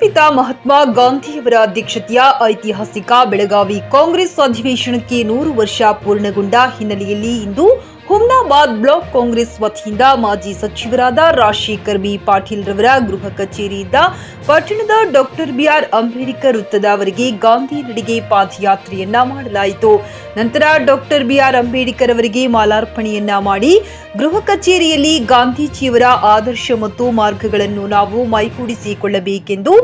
ಜಾತ್ಯತೀತ ಮಹಾತ್ಮ ಗಾಂಧಿಯವರ ಅಧ್ಯಕ್ಷತೆಯ ಐತಿಹಾಸಿಕ ಬೆಳಗಾವಿ ಕಾಂಗ್ರೆಸ್ ಅಧಿವೇಶನಕ್ಕೆ 100 ವರ್ಷ ಪೂರ್ಣಗೊಂಡ ಹಿನ್ನೆಲೆಯಲ್ಲಿ ಇಂದು ಹುಮ್ನಾಬಾದ್ ಬ್ಲಾಕ್ ಕಾಂಗ್ರೆಸ್ ವತಿಯಿಂದ ಮಾಜಿ ಸಚಿವರಾದ ರಾಜಶೇಖರ್ ಬಿ ಪಾಟೀಲ್ ರವರ ಗೃಹ ಕಚೇರಿಯಿಂದ ಪಟ್ಟಣದ ಡಾಕ್ಟರ್ ಬಿಆರ್ ಅಂಬೇಡ್ಕರ್ ವೃತ್ತದವರೆಗೆ ಗಾಂಧಿ ನಡಿಗೆ ಪಾದಯಾತ್ರೆಯನ್ನ ಮಾಡಲಾಯಿತು. ನಂತರ ಡಾಕ್ಟರ್ ಬಿಆರ್ ಅಂಬೇಡ್ಕರ್ ಅವರಿಗೆ ಮಾಲಾರ್ಪಣೆಯನ್ನ ಮಾಡಿ ಗೃಹ ಕಚೇರಿಯಲ್ಲಿ ಗಾಂಧೀಜಿಯವರ ಆದರ್ಶ ಮತ್ತು ಮಾರ್ಗಗಳನ್ನು ನಾವು ಮೈಗೂಡಿಸಿಕೊಳ್ಳಬೇಕೆಂದು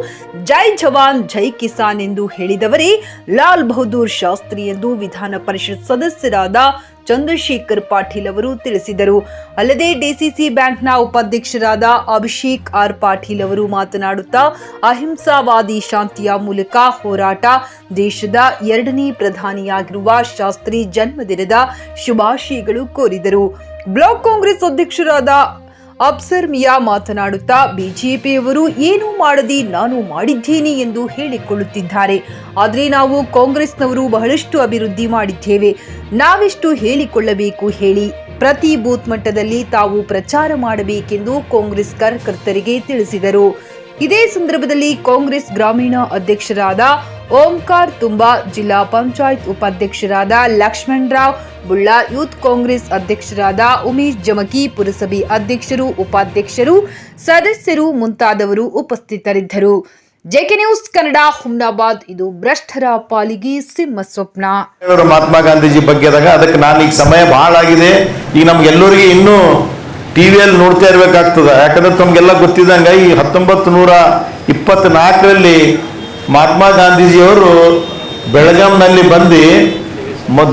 ಜೈ ಜವಾನ್ ಜೈ ಕಿಸಾನ್ ಎಂದು ಹೇಳಿದವರೇ ಲಾಲ್ ಬಹದ್ದೂರ್ ಶಾಸ್ತ್ರಿ ಎಂದು ವಿಧಾನ ಪರಿಷತ್ ಸದಸ್ಯರಾದ ಚಂದ್ರಶೇಖರ್ ಪಾಟೀಲ್ ಅವರು ತಿಳಿಸಿದರು. ಅಲ್ಲದೆ ಡಿಸಿಸಿ ಬ್ಯಾಂಕ್ನ ಉಪಾಧ್ಯಕ್ಷರಾದ ಅಭಿಷೇಕ್ ಆರ್ ಪಾಟೀಲ್ ಅವರು ಮಾತನಾಡುತ್ತಾ ಅಹಿಂಸಾವಾದಿ ಶಾಂತಿಯ ಮೂಲಕ ಹೋರಾಟ, ದೇಶದ 2ನೇ ಪ್ರಧಾನಿಯಾಗಿರುವ ಶಾಸ್ತ್ರಿ ಜನ್ಮದಿನದ ಶುಭಾಶಯಗಳು ಕೋರಿದರು. ಬ್ಲಾಕ್ ಕಾಂಗ್ರೆಸ್ ಅಧ್ಯಕ್ಷರಾದ ಅಫ್ಸರ್ ಮಿಯಾ ಮಾತನಾಡುತ್ತಾ ಬಿಜೆಪಿಯವರು ಏನೂ ಮಾಡದೆ ನಾನು ಮಾಡಿದ್ದೇನೆ ಎಂದು ಹೇಳಿಕೊಳ್ಳುತ್ತಿದ್ದಾರೆ. ಆದರೆ ನಾವು ಕಾಂಗ್ರೆಸ್ನವರು ಬಹಳಷ್ಟು ಅಭಿವೃದ್ಧಿ ಮಾಡಿದ್ದೇವೆ. ನಾವೆಷ್ಟು ಹೇಳಿಕೊಳ್ಳಬೇಕು ಹೇಳಿ? ಪ್ರತಿ ಬೂತ್ ಮಟ್ಟದಲ್ಲಿ ತಾವು ಪ್ರಚಾರ ಮಾಡಬೇಕೆಂದು ಕಾಂಗ್ರೆಸ್ ಕಾರ್ಯಕರ್ತರಿಗೆ ತಿಳಿಸಿದರು. ಇದೇ ಸಂದರ್ಭದಲ್ಲಿ ಕಾಂಗ್ರೆಸ್ ಗ್ರಾಮೀಣ ಅಧ್ಯಕ್ಷರಾದ ಓಂಕಾರ್ ತುಂಬಾ, ಜಿಲ್ಲಾ ಪಂಚಾಯತ್ ಉಪಾಧ್ಯಕ್ಷರಾದ ಲಕ್ಷ್ಮಣರಾವ್ ಬುಳ್ಳ, ಯೂತ್ ಕಾಂಗ್ರೆಸ್ ಅಧ್ಯಕ್ಷರಾದ ಉಮೇಶ್ ಜಮಕಿ, ಪುರಸಭೆ ಅಧ್ಯಕ್ಷರು, ಉಪಾಧ್ಯಕ್ಷರು, ಸದಸ್ಯರು ಮುಂತಾದವರು ಉಪಸ್ಥಿತರಿದ್ದರು. JK news Kannada, Humnabad. ಇದು ಭ್ರಷ್ಟರ ಪಾಲಿಗೆ ಸಿಂಹ ಸ್ವಪ್ನ. ಮಹಾತ್ಮ ಗಾಂಧೀಜಿ ಬಗ್ಗೆ ಅದಕ್ಕೆ ನಾನು ಈಗ ಸಮಯ ಬಹಳ ಆಗಿದೆ. ಈಗ ನಮ್ಗೆಲ್ಲರಿಗೆ ಇನ್ನೂ ಟಿವಿಯಲ್ಲಿ ನೋಡ್ತಾ ಇರ್ಬೇಕಾಗ್ತದ. ಯಾಕಂದ್ರೆ ತಮ್ಗೆಲ್ಲ ಗೊತ್ತಿದ್ದಂಗೆ ಈ 1924ರಲ್ಲಿ ಮಹಾತ್ಮ ಗಾಂಧೀಜಿಯವರು ಬೆಳಗಾಂನಲ್ಲಿ ಬಂದು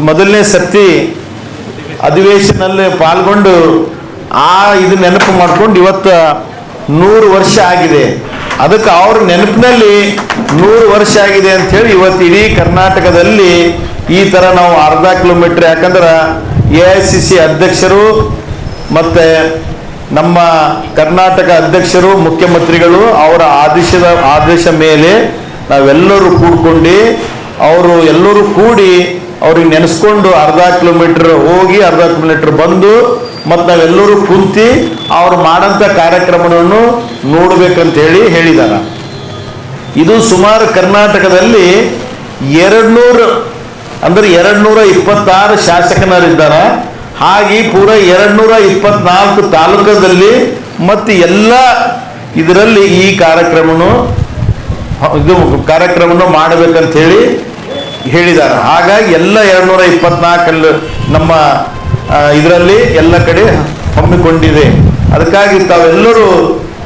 ಮೊದಲನೇ ಸರ್ತಿ ಅಧಿವೇಶನಲ್ಲಿ ಪಾಲ್ಗೊಂಡು ಇದು ನೆನಪು ಮಾಡ್ಕೊಂಡು ಇವತ್ತು 100 ವರ್ಷ ಆಗಿದೆ. ಅದಕ್ಕೆ ಅವ್ರ ನೆನಪಿನಲ್ಲಿ 100 ವರ್ಷ ಆಗಿದೆ ಅಂತ ಹೇಳಿ ಇವತ್ತು ಇಡೀ ಕರ್ನಾಟಕದಲ್ಲಿ ಈ ತರ ನಾವು ಅರ್ಧ ಕಿಲೋಮೀಟರ್, ಯಾಕಂದ್ರೆ AICC ಅಧ್ಯಕ್ಷರು ಮತ್ತೆ ನಮ್ಮ ಕರ್ನಾಟಕ ಅಧ್ಯಕ್ಷರು, ಮುಖ್ಯಮಂತ್ರಿಗಳು ಅವರ ಆದೇಶ ಮೇಲೆ ನಾವೆಲ್ಲರೂ ಕೂಡ್ಕೊಂಡು ಅವರು ಎಲ್ಲರೂ ಕೂಡಿ ಅವ್ರಿಗೆ ನೆನೆಸ್ಕೊಂಡು ಅರ್ಧ ಕಿಲೋಮೀಟರ್ ಹೋಗಿ ಅರ್ಧ ಕಿಲೋಮೀಟರ್ ಬಂದು ಮತ್ತು ನಾವೆಲ್ಲರೂ ಕುಂತಿ ಅವ್ರು ಮಾಡಂತ ಕಾರ್ಯಕ್ರಮವನ್ನು ನೋಡ್ಬೇಕಂತ ಹೇಳಿದಾರ. ಇದು ಸುಮಾರು ಕರ್ನಾಟಕದಲ್ಲಿ 226 ಶಾಸಕರಿದ್ದಾರ. ಹಾಗೆ ಪೂರ 224 ತಾಲೂಕದಲ್ಲಿ ಮತ್ತು ಎಲ್ಲ ಇದರಲ್ಲಿ ಈ ಕಾರ್ಯಕ್ರಮವನ್ನು ಮಾಡಬೇಕಂತ ಹೇಳಿದ್ದಾರೆ. ಹಾಗಾಗಿ ಎಲ್ಲ 224 ನಮ್ಮ ಇದರಲ್ಲಿ ಎಲ್ಲ ಕಡೆ ಹಮ್ಮಿಕೊಂಡಿದೆ. ಅದಕ್ಕಾಗಿ ತಾವೆಲ್ಲರೂ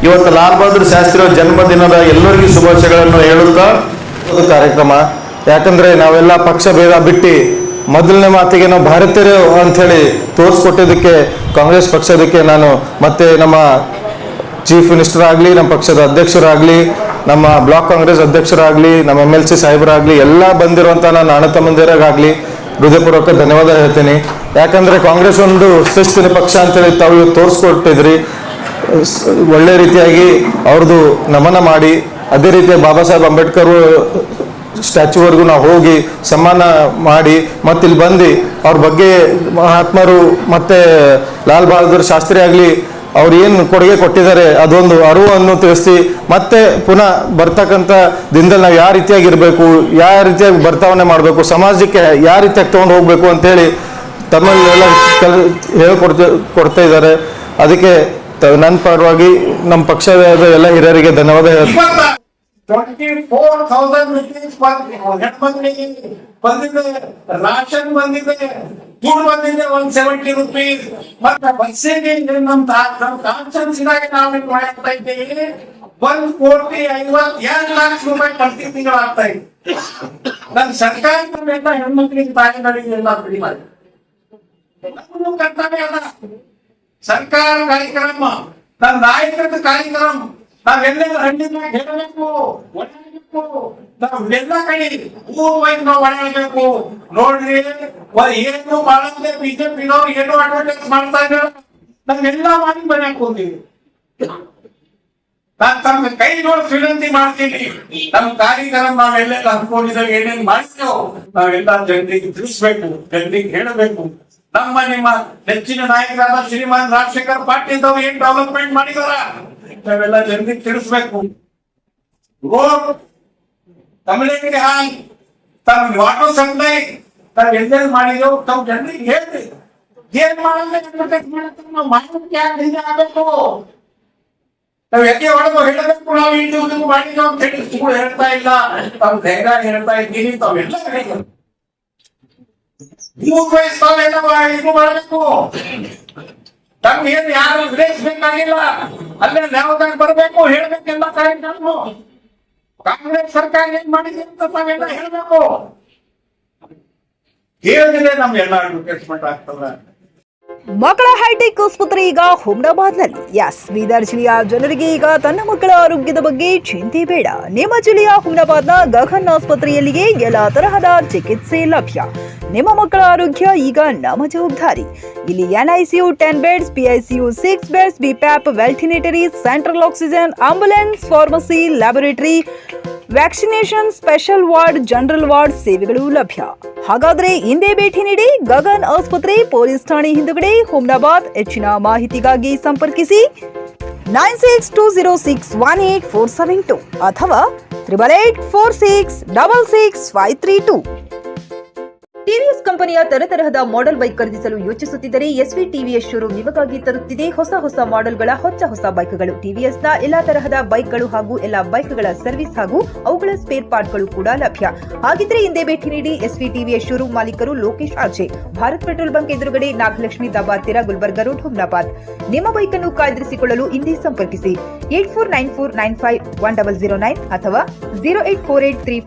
ಇವತ್ತು ಲಾಲ್ ಬಹದ್ದೂರ್ ಶಾಸ್ತ್ರಿ ಜನ್ಮದಿನದ ಎಲ್ಲರಿಗೂ ಶುಭಾಶಯಗಳನ್ನು ಹೇಳುತ್ತಾ ಕಾರ್ಯಕ್ರಮ. ಯಾಕಂದ್ರೆ ನಾವೆಲ್ಲ ಪಕ್ಷ ಭೇದ ಬಿಟ್ಟು ಮೊದಲನೇ ಮಾತಿಗೆ ನಾವು ಭಾರತೀಯರು ಅಂಥೇಳಿ ತೋರಿಸ್ಕೊಟ್ಟಿದ್ದಕ್ಕೆ ಕಾಂಗ್ರೆಸ್ ಪಕ್ಷದಕ್ಕೆ ನಾನು ಮತ್ತೆ ನಮ್ಮ ಚೀಫ್ ಮಿನಿಸ್ಟರ್ ಆಗಲಿ, ನಮ್ಮ ಪಕ್ಷದ ಅಧ್ಯಕ್ಷರಾಗಲಿ, ನಮ್ಮ ಬ್ಲಾಕ್ ಕಾಂಗ್ರೆಸ್ ಅಧ್ಯಕ್ಷರಾಗಲಿ, ನಮ್ಮ MLC ಸಾಹೇಬರಾಗಲಿ, ಎಲ್ಲ ಬಂದಿರುವಂಥ ನನ್ನ ಅಣ್ಣ ತಮ್ಮಂದಿರಾಗಲಿ ಹೃದಯಪೂರ್ವಕ ಧನ್ಯವಾದ ಹೇಳ್ತೀನಿ. ಯಾಕಂದರೆ ಕಾಂಗ್ರೆಸ್ ಒಂದು ಶಿಸ್ತಿನ ಪಕ್ಷ ಅಂತೇಳಿ ತಾವು ತೋರಿಸ್ಕೊಟ್ಟಿದ್ರಿ. ಒಳ್ಳೆ ರೀತಿಯಾಗಿ ಅವ್ರದ್ದು ನಮನ ಮಾಡಿ, ಅದೇ ರೀತಿ ಬಾಬಾ ಸಾಹೇಬ್ ಅಂಬೇಡ್ಕರ್ ಸ್ಟ್ಯಾಚ್ಯೂವರೆಗೂ ನಾವು ಹೋಗಿ ಸನ್ಮಾನ ಮಾಡಿ ಮತ್ತೆ ಇಲ್ಲಿ ಬಂದು ಅವ್ರ ಬಗ್ಗೆ ಮಹಾತ್ಮರು ಮತ್ತೆ ಲಾಲ್ ಬಹದ್ದೂರ್ ಶಾಸ್ತ್ರಿ ಆಗಲಿ ಅವ್ರು ಏನು ಕೊಡುಗೆ ಕೊಟ್ಟಿದ್ದಾರೆ ಅದೊಂದು ಅರಿವನ್ನು ತಿಳಿಸಿ ಮತ್ತೆ ಪುನಃ ಬರ್ತಕ್ಕಂಥ ದಿನದಲ್ಲಿ ನಾವು ಯಾವ ರೀತಿಯಾಗಿರ್ಬೇಕು, ಯಾವ ರೀತಿಯಾಗಿ ಬರ್ತಾವಣೆ ಮಾಡಬೇಕು, ಸಮಾಜಕ್ಕೆ ಯಾವ ರೀತಿಯಾಗಿ ತೊಗೊಂಡು ಹೋಗ್ಬೇಕು ಅಂತೇಳಿ ತಮ್ಮಲ್ಲೆಲ್ಲ ಹೇಳ್ಕೊಡ್ತಾ ಇದ್ದಾರೆ. ಅದಕ್ಕೆ ನನ್ನ ಪರವಾಗಿ ನಮ್ಮ ಪಕ್ಷದ ಎಲ್ಲ ಹಿರಿಯರಿಗೆ ಧನ್ಯವಾದ ಹೇಳ್ತೀನಿ. 24,000 rupees ಬಂದಿದೆ, ರಾಷನ್ ಬಂದಿದೆ, ದುಡ್ಡು ಬಂದಿದೆ 170 rupees. ಮತ್ತೆ ಬಸ್ಸಿಗೆ ನಮ್ಮ ಕಾನ್ಫರೆನ್ಸ್ ನಾವು ಮಾಡ್ತಾ ಇದ್ದೇವೆ 1,52,00,000 ರೂಪಾಯಿ ಪ್ರತಿ ತಿಂಗಳು ಆಗ್ತಾ ಇದೆ. ನನ್ನ ಸರ್ಕಾರದಿಂದ ಹೆಣ್ಮಕ್ಳಿಗೆ ತಾಯಿಗಳಿಗೆ ಎಲ್ಲ ಬಿಡಿ ಮಾಡಿ ಕರ್ತವ್ಯ ಅಲ್ಲ. ಸರ್ಕಾರ ಕಾರ್ಯಕ್ರಮ, ನನ್ನ ನಾಯಕರ ಕಾರ್ಯಕ್ರಮ ನಾವೆಲ್ಲ ಹಣ್ಣಿನ ಹೇಳಬೇಕು, ಒಣಗಬೇಕು, ನಾವೆಲ್ಲ ಕಡೆ ನಾವು ಒಣಗಬೇಕು. ನೋಡ್ರಿ, ಏನು ಮಾಡಂದ್ರೆ ಬಿಜೆಪಿನವ್ರು ಏನು ಅಡ್ವರ್ಟೈಸ್ ಮಾಡ್ತಾ ಇದ್ದಾರೆ, ನಾವೆಲ್ಲ ಮಾಡಿ ಮನೆಗೆ ಹೋಗ್ತೀವಿ. ನಾನು ತಮ್ಮ ಕೈ ನೋಡಿ ವಿನಂತಿ ಮಾಡ್ತೀನಿ, ನಮ್ಮ ಕಾರ್ಯಕ್ರಮ ನಾವೆಲ್ಲ ಅನ್ಕೊಂಡಿದ್ದೇವೆ, ಏನೇನು ಮಾಡಿಸ್ತೇವೆ ನಾವೆಲ್ಲ ಜನರಿಗೆ ತಿಳಿಸ್ಬೇಕು, ಜನರಿಗೆ ಹೇಳಬೇಕು. ನಮ್ಮ ನಿಮ್ಮ ನೆಚ್ಚಿನ ನಾಯಕರಾದ ಶ್ರೀಮಾನ್ ರಾಜಶೇಖರ್ ಪಾಟೀಲ್ ಅವರು ಏನ್ ಡೆವಲಪ್ಮೆಂಟ್ ಮಾಡಿದಾರ ನಾವೆಲ್ಲ ಜನರಿಗೆ ತಿಳಿಸ್ಬೇಕು. ರೋಡ್, ತಮಿಳಿಗೆ ಹಾಲ್, ತಮ್ಮ ವಾಟರ್ ಸಪ್ಲೈ ತಾವ್ ಎಲ್ಲೆಲ್ಲಿ ಮಾಡಿದೆವು ತಾವ್ ಜನರಿಗೆ ಹೇಳಿ ಏನ್ ನಾವು ಮಾಡೋದಕ್ಕೆ ಯಾಕೆ ಹಿಂದೆ ಆಗ್ಬೇಕು? ನಾವ್ ಎಕ್ಕೆ ಒಳಗೆ ಹೇಳಬೇಕು, ನಾವು ಇದು ಮಾಡಿದೆವು ಅಂತ ಹೇಳಿ ಸುಳ್ಳು ಹೇಳ್ತಾ ಇಲ್ಲ, ತಾವ್ ಧೈರ್ಯ ಹೇಳ್ತಾ ಇದ್ದೀರಿ. ತಾವೆಲ್ಲ ತಾವೆಲ್ಲ ಇದು ಮಾಡಬೇಕು. ತಮ್ಗೆ ಏನು ಯಾರು ಗ್ರಹಿಸ್ಬೇಕಾಗಿಲ್ಲ, ಅಲ್ಲೇ ನ್ಯಾಯದಾಗ ಬರಬೇಕು, ಹೇಳ್ಬೇಕೆಲ್ಲ ಕಾರ್ಯಕ್ರಮ. ಕಾಂಗ್ರೆಸ್ ಸರ್ಕಾರ ಏನ್ ಮಾಡಿದೆ ಅಂತ ತಾವೆಲ್ಲ ಹೇಳ್ಬೇಕು. ಹೇಳಿದ್ರೆ ನಮ್ಗೆಲ್ಲ ಅಡ್ವರ್ಟೈಸ್ಮೆಂಟ್ ಆಗ್ತದ. ಮಕ್ಕಳ ಹೈಟೆಕ್ ಆಸ್ಪತ್ರೆ ಈಗ ಹುಮ್ನಾಬಾದ್ನಲ್ಲಿ. ಬೀದರ್ ಜಿಲ್ಲೆಯ ಜನರಿಗೆ ಈಗ ತನ್ನ ಮಕ್ಕಳ ಆರೋಗ್ಯದ ಬಗ್ಗೆ ಚಿಂತೆ ಬೇಡ. ನಿಮ್ಮ ಜಿಲ್ಲೆಯ ಹುಮ್ನಾಬಾದ್ನ ಗಗನ್ ಆಸ್ಪತ್ರೆಯಲ್ಲಿಯೇ ಎಲ್ಲ ತರಹದ ಚಿಕಿತ್ಸೆ ಲಭ್ಯ. ನಿಮ್ಮ ಮಕ್ಕಳ ಆರೋಗ್ಯ ಈಗ ನಮ್ಮ ಜವಾಬ್ದಾರಿ. ಇಲ್ಲಿ NICU 10 beds, PICU 6 beds, BPAP, ವೆಂಟಿಲೇಟರಿ, central oxygen, ambulance, pharmacy, laboratory, vaccination, special ward, general ward ಸೇವೆಗಳು ಲಭ್ಯ. ಹಾಗಾದ್ರೆ ಹಿಂದೆ ಭೇಟಿ ನೀಡಿ ಗಗನ್ ಆಸ್ಪತ್ರೆ, ಪೊಲೀಸ್ ಠಾಣೆ ಹಿಂದುಗಡೆ, ಹುಮ್ನಾಬಾದ್. ಹೆಚ್ಚಿನ ಮಾಹಿತಿಗಾಗಿ ಸಂಪರ್ಕಿಸಿ 9620618472 ಅಥವಾ 8884666532. ಟಿವಿಎಸ್ ಕಂಪನಿಯ ತರತರಹದ ಮಾಡೆಲ್ ಬೈಕ್ ಖರೀದಿಸಲು ಯೋಚಿಸುತ್ತಿದ್ದರೆ SV ಟಿವಿಎಸ್ ಶೋರೂಮ್ ನಿಮಗಾಗಿ ತರುತ್ತಿದೆ ಹೊಸ ಮಾಡೆಲ್ಗಳ ಹೊಸ ಬೈಕ್ಗಳು. ಟಿವಿಎಸ್ನ ಎಲ್ಲಾ ತರಹದ ಬೈಕ್ಗಳು ಹಾಗೂ ಎಲ್ಲಾ ಬೈಕ್ಗಳ ಸರ್ವಿಸ್ ಹಾಗೂ ಅವುಗಳ ಸ್ಪೇರ್ ಪಾರ್ಟ್ಗಳು ಕೂಡ ಲಭ್ಯ. ಹಾಗಿದ್ರೆ ಹಿಂದೆ ಭೇಟಿ ನೀಡಿ. SV ಟಿವಿಎಸ್ ಶೋರೂಮ್ ಮಾಲೀಕರು Lokesh RJ, Bharat petrol bunk ಎದುರುಗಡೆ, ನಾಗಲಕ್ಷ್ಮಿ ದಾಬಾ ಹತ್ತಿರ, ಗುಲ್ಬರ್ಗಾ ರೋಡ್, ಹುಮ್ನಾಬಾದ್. ನಿಮ್ಮ ಬೈಕ್ ಅನ್ನು ಕಾಯ್ದಿರಿಸಿಕೊಳ್ಳಲು ಹಿಂದೆ ಸಂಪರ್ಕಿಸಿ 8494951009 ಅಥವಾ 08483